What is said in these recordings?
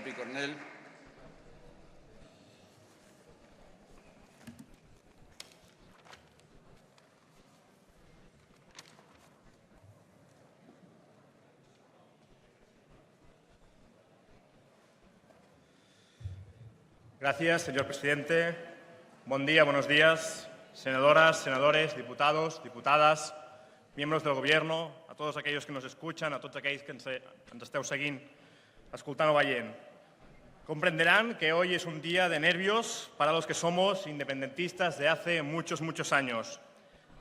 Picornell. Gracias, señor presidente. Buen día, buenos días, senadoras, senadores, diputados, diputades, miembros del Gobierno, a tots aquells que nos escuchan, a tots aquells que ens esteu seguint, escoltant o veient. Comprenderán que hoy es un día de nervios para los que somos independentistas de hace muchos años.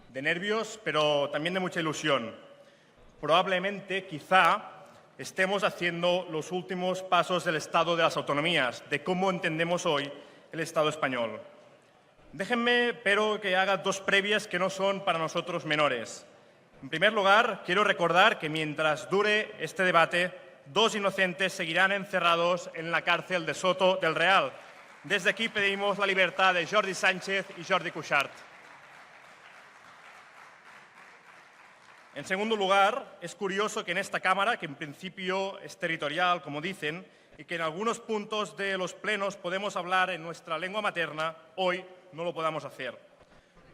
De nervios, pero también de mucha ilusión. Probablemente, quizá, estemos haciendo los últimos pasos del Estado de las autonomías, de cómo entendemos hoy el Estado español. Déjenme, pero, que haga dos previas que no son para nosotros menores. En primer lugar, quiero recordar que mientras dure este debate, dos inocentes seguirán encerrados en la cárcel de Soto del Real. Desde aquí pedimos la libertad de Jordi Sánchez y Jordi Cuixart. En segundo lugar, es curioso que en esta Cámara, que en principio es territorial, como dicen, y que en algunos puntos de los plenos podemos hablar en nuestra lengua materna, hoy no lo podamos hacer.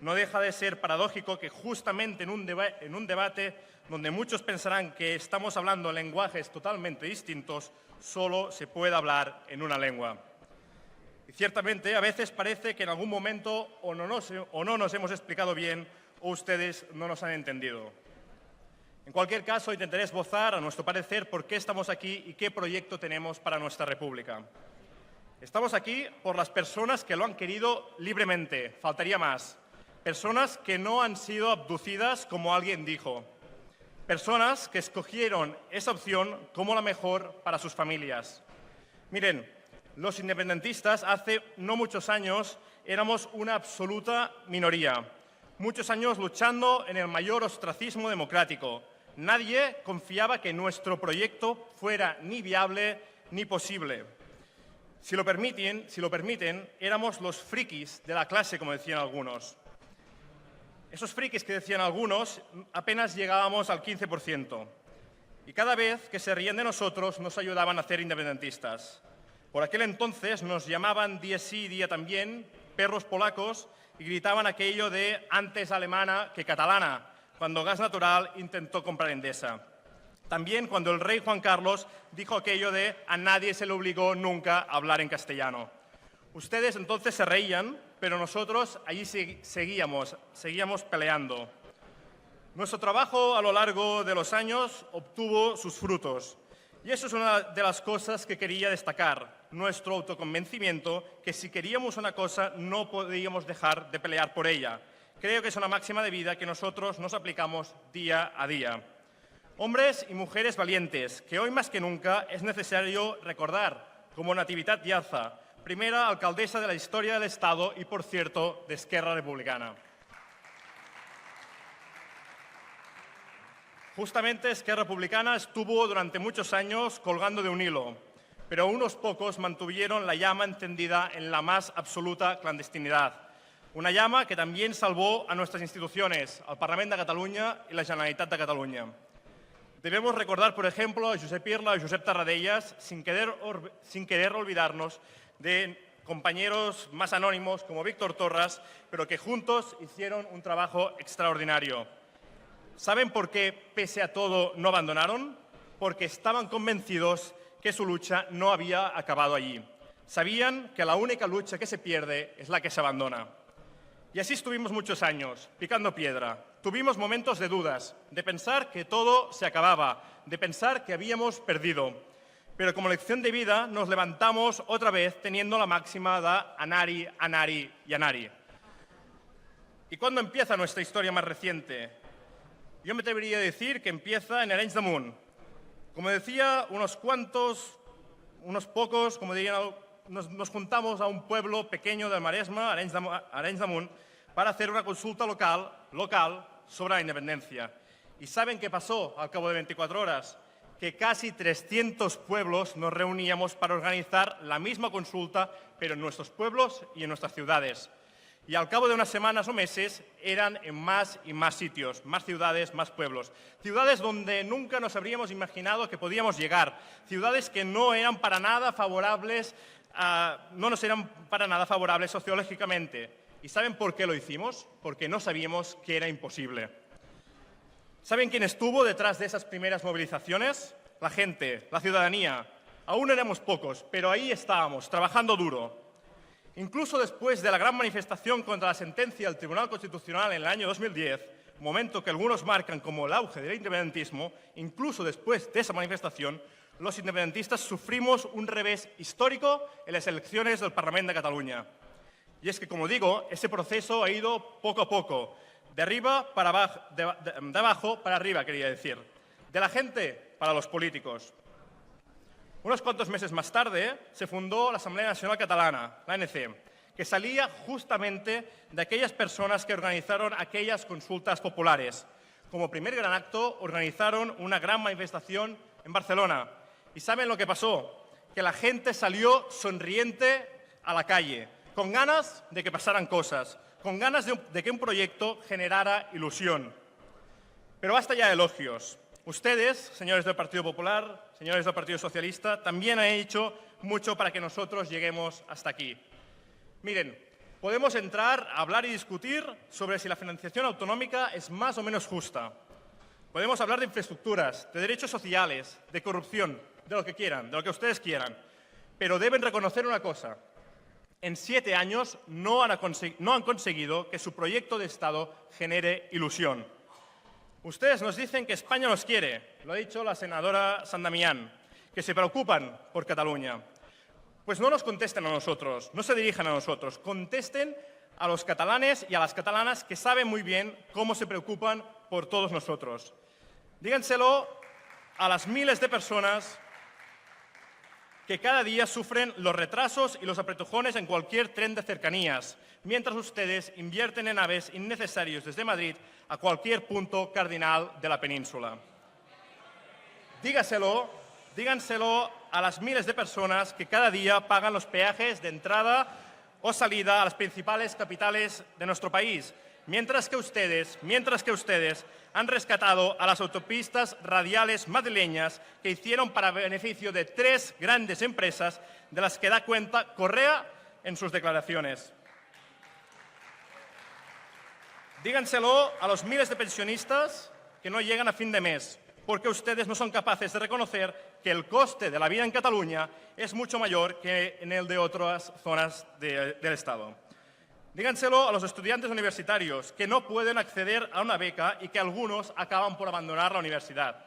No deja de ser paradójico que justamente en un debate donde muchos pensarán que estamos hablando lenguajes totalmente distintos, solo se pueda hablar en una lengua. Y ciertamente a veces parece que en algún momento o no nos hemos explicado bien o ustedes no nos han entendido. En cualquier caso, intentaré esbozar, a nuestro parecer, por qué estamos aquí y qué proyecto tenemos para nuestra República. Estamos aquí por las personas que lo han querido libremente, faltaría más. Personas que no han sido abducidas, como alguien dijo. Personas que escogieron esa opción como la mejor para sus familias. Miren, los independentistas hace no muchos años éramos una absoluta minoría. Muchos años luchando en el mayor ostracismo democrático. Nadie confiaba que nuestro proyecto fuera ni viable ni posible. Si lo permiten, éramos los frikis de la clase, como decían algunos. Esos frikis que decían algunos apenas llegábamos al 15%. Y cada vez que se reían de nosotros nos ayudaban a ser independentistas. Por aquel entonces nos llamaban día sí, día también, perros polacos, y gritaban aquello de antes alemana que catalana, cuando Gas Natural intentó comprar Endesa. También cuando el rey Juan Carlos dijo aquello de a nadie se le obligó nunca a hablar en castellano. Ustedes entonces se reían, pero nosotros allí seguíamos peleando. Nuestro trabajo a lo largo de los años obtuvo sus frutos. Y eso es una de las cosas que quería destacar, nuestro autoconvencimiento, que si queríamos una cosa no podíamos dejar de pelear por ella. Creo que es una máxima de vida que nosotros nos aplicamos día a día. Hombres y mujeres valientes, que hoy más que nunca es necesario recordar, como Natividad Yarza, primera alcaldesa de la historia del Estado y, por cierto, de Esquerra Republicana. Justamente Esquerra Republicana estuvo durante muchos años colgando de un hilo, pero unos pocos mantuvieron la llama encendida en la más absoluta clandestinidad. Una llama que también salvó a nuestras instituciones, al Parlament de Catalunya y la Generalitat de Catalunya. Debemos recordar, por ejemplo, a Josep Irla y Josep Tarradellas, sin querer olvidarnos de compañeros más anónimos como Víctor Torras, pero que juntos hicieron un trabajo extraordinario. ¿Saben por qué, pese a todo, no abandonaron? Porque estaban convencidos que su lucha no había acabado allí. Sabían que la única lucha que se pierde es la que se abandona. Y así estuvimos muchos años, picando piedra. Tuvimos momentos de dudas, de pensar que todo se acababa, de pensar que habíamos perdido. Pero como lección de vida nos levantamos otra vez teniendo la máxima de anar-hi, anar-hi y anar-hi. ¿Y cuándo empieza nuestra historia más reciente? Yo me atrevería a decir que empieza en Arenys de Munt. Como decía, unos pocos, como dirían, nos juntamos a un pueblo pequeño del Maresme, Arenys de Munt, para hacer una consulta local sobre la independencia. ¿Y saben qué pasó al cabo de 24 horas? Que casi 300 pueblos nos reuníamos para organizar la misma consulta, pero en nuestros pueblos y en nuestras ciudades. Y al cabo de unas semanas o meses eran en más y más sitios, más ciudades, más pueblos. Ciudades donde nunca nos habríamos imaginado que podíamos llegar. Ciudades que no eran para nada favorables, no nos eran para nada favorables sociológicamente. ¿Y saben por qué lo hicimos? Porque no sabíamos que era imposible. ¿Saben quién estuvo detrás de esas primeras movilizaciones? La gente, la ciudadanía. Aún éramos pocos, pero ahí estábamos, trabajando duro. Incluso después de la gran manifestación contra la sentencia del Tribunal Constitucional en el año 2010, momento que algunos marcan como el auge del independentismo, incluso después de esa manifestación, los independentistas sufrimos un revés histórico en las elecciones del Parlament de Cataluña. Y es que, como digo, ese proceso ha ido poco a poco, de arriba para abajo, de abajo para arriba, quería decir, de la gente para los políticos. Unos cuantos meses más tarde se fundó la Asamblea Nacional Catalana, la ANC, que salía justamente de aquellas personas que organizaron aquellas consultas populares. Como primer gran acto, organizaron una gran manifestación en Barcelona. ¿Y saben lo que pasó? Que la gente salió sonriente a la calle, con ganas de que pasaran cosas, con ganas de que un proyecto generara ilusión. Pero basta ya de elogios. Ustedes, señores del Partido Popular, señores del Partido Socialista, también han hecho mucho para que nosotros lleguemos hasta aquí. Miren, podemos entrar a hablar y discutir sobre si la financiación autonómica es más o menos justa. Podemos hablar de infraestructuras, de derechos sociales, de corrupción, de lo que quieran, de lo que ustedes quieran. Pero deben reconocer una cosa. En 7 años no han conseguido que su proyecto de Estado genere ilusión. Ustedes nos dicen que España nos quiere, lo ha dicho la senadora San Damián, que se preocupan por Cataluña. Pues no nos contesten a nosotros, no se dirijan a nosotros, contesten a los catalanes y a las catalanas que saben muy bien cómo se preocupan por todos nosotros. Díganselo a las miles de personas que cada día sufren los retrasos y los apretujones en cualquier tren de cercanías, mientras ustedes invierten en aves innecesarios desde Madrid a cualquier punto cardinal de la península. Díganselo a las miles de personas que cada día pagan los peajes de entrada o salida a las principales capitales de nuestro país, mientras que ustedes han rescatado a las autopistas radiales madrileñas que hicieron para beneficio de 3 grandes empresas de las que da cuenta Correa en sus declaraciones. Díganselo a los miles de pensionistas que no llegan a fin de mes, porque ustedes no son capaces de reconocer que el coste de la vida en Cataluña es mucho mayor que en el de otras zonas del Estado. Díganselo a los estudiantes universitarios que no pueden acceder a una beca y que algunos acaban por abandonar la universidad.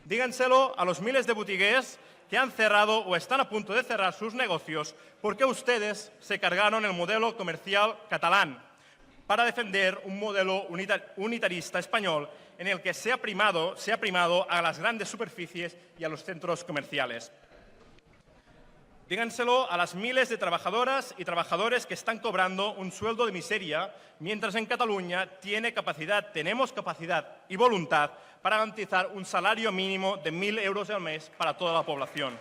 Díganselo a los miles de botiguers que han cerrado o están a punto de cerrar sus negocios porque ustedes se cargaron el modelo comercial catalán para defender un modelo unitarista español en el que se ha primado a las grandes superficies y a los centros comerciales. Díganselo a las miles de trabajadoras y trabajadores que están cobrando un sueldo de miseria, mientras en Cataluña tenemos capacidad y voluntad para garantizar un salario mínimo de 1.000 euros al mes para toda la población.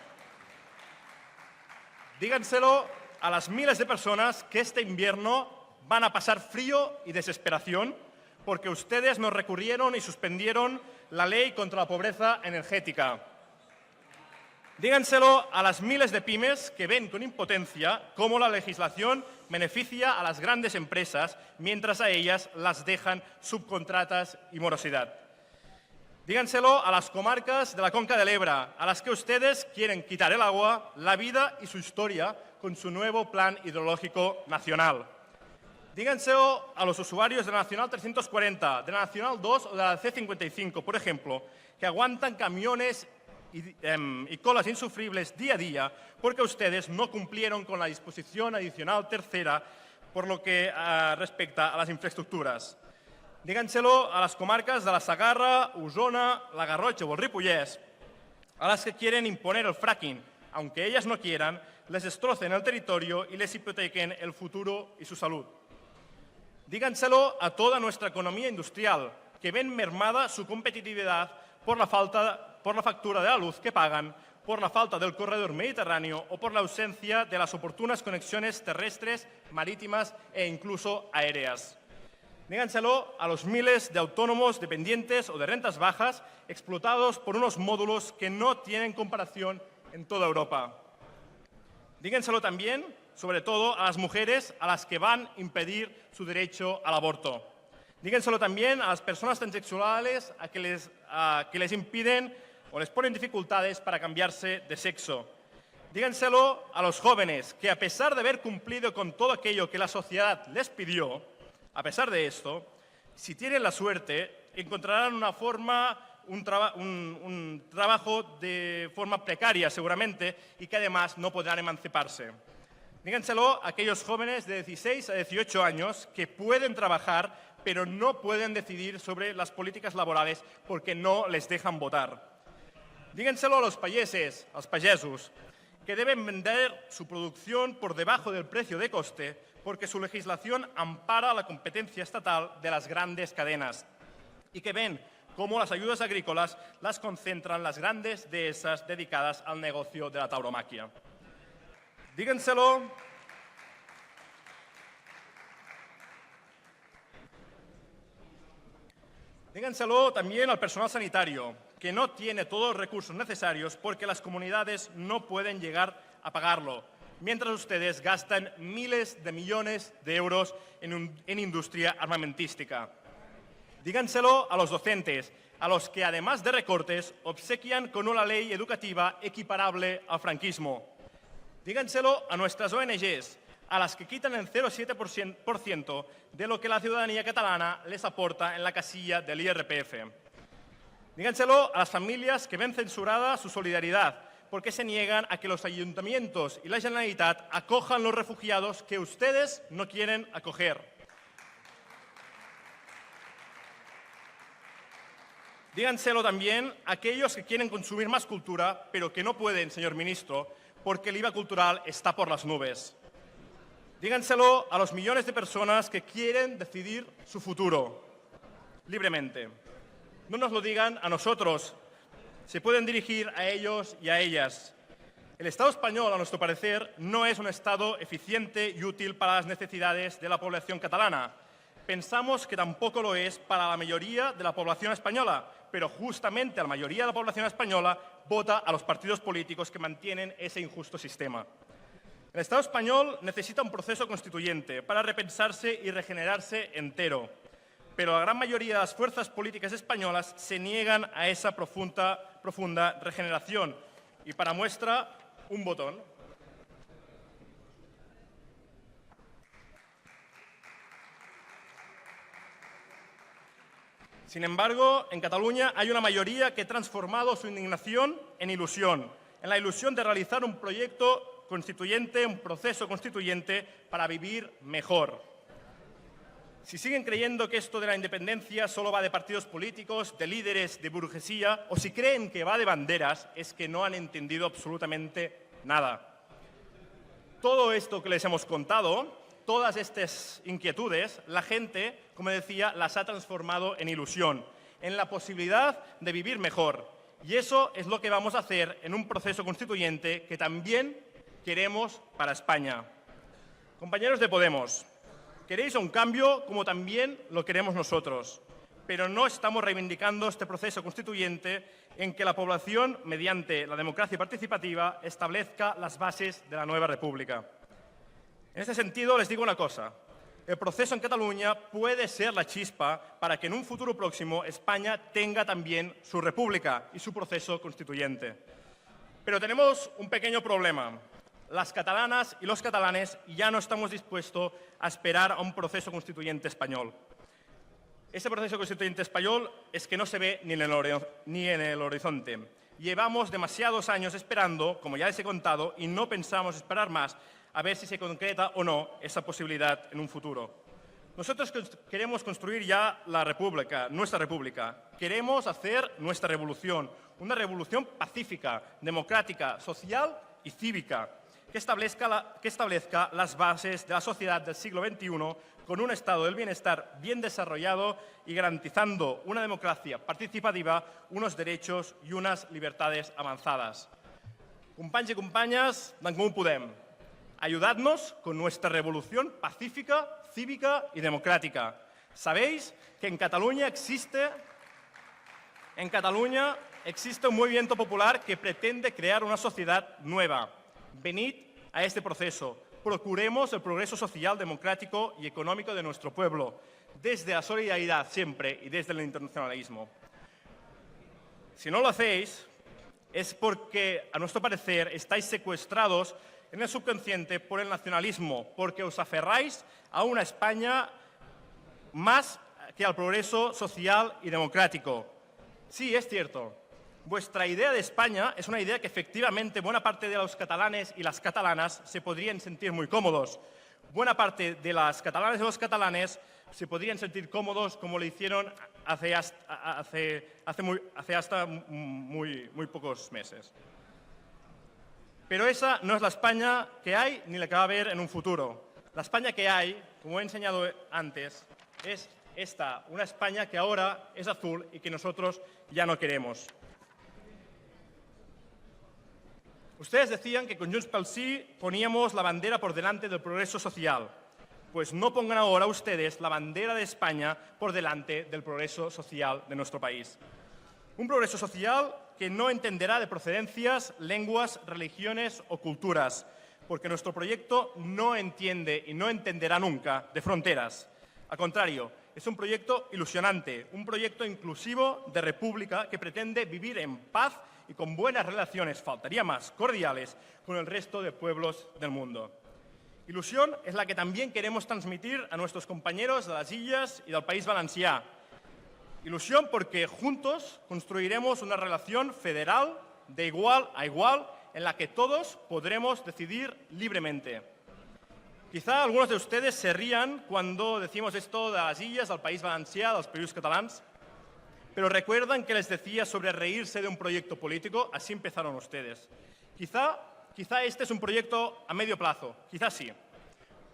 Díganselo a las miles de personas que este invierno van a pasar frío y desesperación porque ustedes nos recurrieron y suspendieron la ley contra la pobreza energética. Díganselo a las miles de pymes que ven con impotencia cómo la legislación beneficia a las grandes empresas mientras a ellas las dejan subcontratas y morosidad. Díganselo a las comarcas de la Conca del Ebra, a las que ustedes quieren quitar el agua, la vida y su historia con su nuevo plan hidrológico nacional. Díganselo a los usuarios de la Nacional 340, de la Nacional 2 o de la C55, por ejemplo, que aguantan camiones y colas insufribles día a día porque ustedes no cumplieron con la disposición adicional tercera por lo que respecta a las infraestructuras. Díganselo a las comarcas de la Segarra, Osona, la Garrotxa o el Ripollès, a las que quieren imponer el fracking, aunque ellas no quieran, les destrocen el territorio y les hipotequen el futuro y su salud. Díganselo a toda nuestra economía industrial, que ven mermada su competitividad por la factura de la luz que pagan por la falta del corredor mediterráneo o por la ausencia de las oportunas conexiones terrestres, marítimas e incluso aéreas. Díganselo a los miles de autónomos dependientes o de rentas bajas explotados por unos módulos que no tienen comparación en toda Europa. Díganselo también, sobre todo, a las mujeres a las que van a impedir su derecho al aborto. Díganselo también a las personas transexuales a que les impiden o les ponen dificultades para cambiarse de sexo. Díganselo a los jóvenes que, a pesar de haber cumplido con todo aquello que la sociedad les pidió, a pesar de esto, si tienen la suerte, encontrarán un trabajo de forma precaria seguramente y que además no podrán emanciparse. Díganselo a aquellos jóvenes de 16 a 18 años que pueden trabajar pero no pueden decidir sobre las políticas laborales porque no les dejan votar. Díganselo a los pagesos, que deben vender su producción por debajo del precio de coste porque su legislación ampara la competencia estatal de las grandes cadenas y que ven cómo las ayudas agrícolas las concentran las grandes dehesas dedicadas al negocio de la tauromaquia. Díganselo también al personal sanitario, que no tiene todos los recursos necesarios porque las comunidades no pueden llegar a pagarlo, mientras ustedes gastan miles de millones de euros en industria armamentística. Díganselo a los docentes, a los que, además de recortes, obsequian con una ley educativa equiparable al franquismo. Díganselo a nuestras ONGs, a las que quitan el 0,7% de lo que la ciudadanía catalana les aporta en la casilla del IRPF. Díganselo a las familias que ven censurada su solidaridad porque se niegan a que los ayuntamientos y la Generalitat acojan los refugiados que ustedes no quieren acoger. Díganselo también a aquellos que quieren consumir más cultura, pero que no pueden, señor ministro, porque el IVA cultural está por las nubes. Díganselo a los millones de personas que quieren decidir su futuro libremente. No nos lo digan a nosotros, se pueden dirigir a ellos y a ellas. El Estado español, a nuestro parecer, no es un Estado eficiente y útil para las necesidades de la población catalana. Pensamos que tampoco lo es para la mayoría de la población española, pero justamente la mayoría de la población española vota a los partidos políticos que mantienen ese injusto sistema. El Estado español necesita un proceso constituyente para repensarse y regenerarse entero, pero la gran mayoría de las fuerzas políticas españolas se niegan a esa profunda regeneración. Y para muestra, un botón. Sin embargo, en Cataluña hay una mayoría que ha transformado su indignación en ilusión, en la ilusión de realizar un proyecto constituyente, un proceso constituyente para vivir mejor. Si siguen creyendo que esto de la independencia solo va de partidos políticos, de líderes, de burguesía, o si creen que va de banderas, es que no han entendido absolutamente nada. Todo esto que les hemos contado, todas estas inquietudes, la gente, como decía, las ha transformado en ilusión, en la posibilidad de vivir mejor. Y eso es lo que vamos a hacer en un proceso constituyente que también queremos para España. Compañeros de Podemos, queréis un cambio como también lo queremos nosotros, pero no estamos reivindicando este proceso constituyente en que la población, mediante la democracia participativa, establezca las bases de la nueva república. En este sentido, les digo una cosa. El proceso en Cataluña puede ser la chispa para que en un futuro próximo España tenga también su república y su proceso constituyente. Pero tenemos un pequeño problema. Las catalanas y los catalanes ya no estamos dispuestos a esperar a un proceso constituyente español. Ese proceso constituyente español es que no se ve ni en el horizonte. Llevamos demasiados años esperando, como ya les he contado, y no pensamos esperar más a ver si se concreta o no esa posibilidad en un futuro. Nosotros queremos construir ya la república, nuestra república. Queremos hacer nuestra revolución, una revolución pacífica, democrática, social y cívica, que establezca las bases de la sociedad del siglo XXI con un estado del bienestar bien desarrollado y garantizando una democracia participativa, unos derechos y unas libertades avanzadas. Companys y compañas d'en Comú Podem, ayudadnos con nuestra revolución pacífica, cívica y democrática. Sabéis que en Cataluña existe un movimiento popular que pretende crear una sociedad nueva. Venid a este proceso. Procuremos el progreso social, democrático y económico de nuestro pueblo, desde la solidaridad siempre y desde el internacionalismo. Si no lo hacéis, es porque, a nuestro parecer, estáis secuestrados en el subconsciente por el nacionalismo, porque os aferráis a una España más que al progreso social y democrático. Sí, es cierto. Vuestra idea de España es una idea que efectivamente buena parte de los catalanes y las catalanas se podrían sentir muy cómodos. Buena parte de las catalanas y los catalanes se podrían sentir cómodos como lo hicieron hace hasta muy pocos meses. Pero esa no es la España que hay ni la que va a haber en un futuro. La España que hay, como he enseñado antes, es esta, una España que ahora es azul y que nosotros ya no queremos. Ustedes decían que con Junts pel Sí poníamos la bandera por delante del progreso social. Pues no pongan ahora ustedes la bandera de España por delante del progreso social de nuestro país. Un progreso social que no entenderá de procedencias, lenguas, religiones o culturas, porque nuestro proyecto no entiende y no entenderá nunca de fronteras. Al contrario, es un proyecto ilusionante, un proyecto inclusivo de república que pretende vivir en paz y con buenas relaciones, faltaría más, cordiales, con el resto de pueblos del mundo. Ilusión es la que también queremos transmitir a nuestros compañeros de las Illes y del País Valencià. Ilusión porque juntos construiremos una relación federal de igual a igual en la que todos podremos decidir libremente. Quizá algunos de ustedes se rían cuando decimos esto de las Illes, del País Valencià, dels Països Catalans, pero recuerdan que les decía sobre reírse de un proyecto político. Así empezaron ustedes. Quizá este es un proyecto a medio plazo, quizá sí.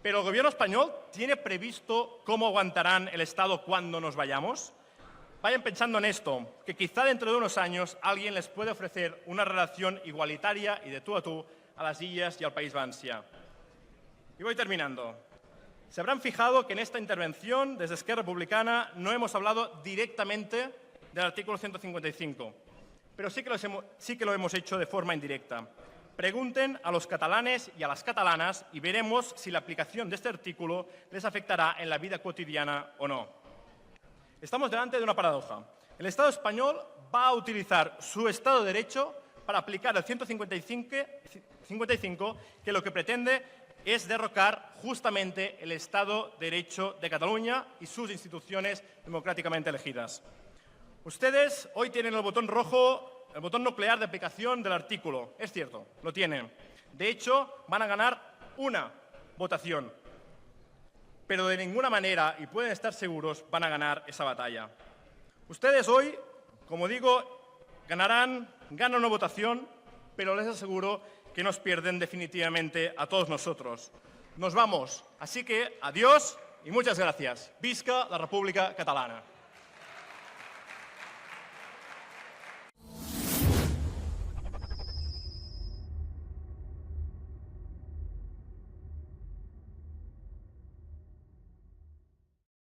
Pero el gobierno español tiene previsto cómo aguantarán el Estado cuando nos vayamos. Vayan pensando en esto, que quizá dentro de unos años alguien les puede ofrecer una relación igualitaria y de tú a tú a las Illes y al País Valencià. Y voy terminando. Se habrán fijado que en esta intervención, desde Esquerra Republicana, no hemos hablado directamente del artículo 155, pero sí que lo hemos hecho de forma indirecta. Pregunten a los catalanes y a las catalanas y veremos si la aplicación de este artículo les afectará en la vida cotidiana o no. Estamos delante de una paradoja. El Estado español va a utilizar su Estado de Derecho para aplicar el 155, que lo que pretende es derrocar justamente el Estado de Derecho de Cataluña y sus instituciones democráticamente elegidas. Ustedes hoy tienen el botón rojo, el botón nuclear de aplicación del artículo. Es cierto, lo tienen. De hecho, van a ganar una votación. Pero de ninguna manera, y pueden estar seguros, van a ganar esa batalla. Ustedes hoy, como digo, ganan una votación, pero les aseguro que nos pierden definitivamente a todos nosotros. Nos vamos. Así que, adiós y muchas gracias. Visca la República Catalana.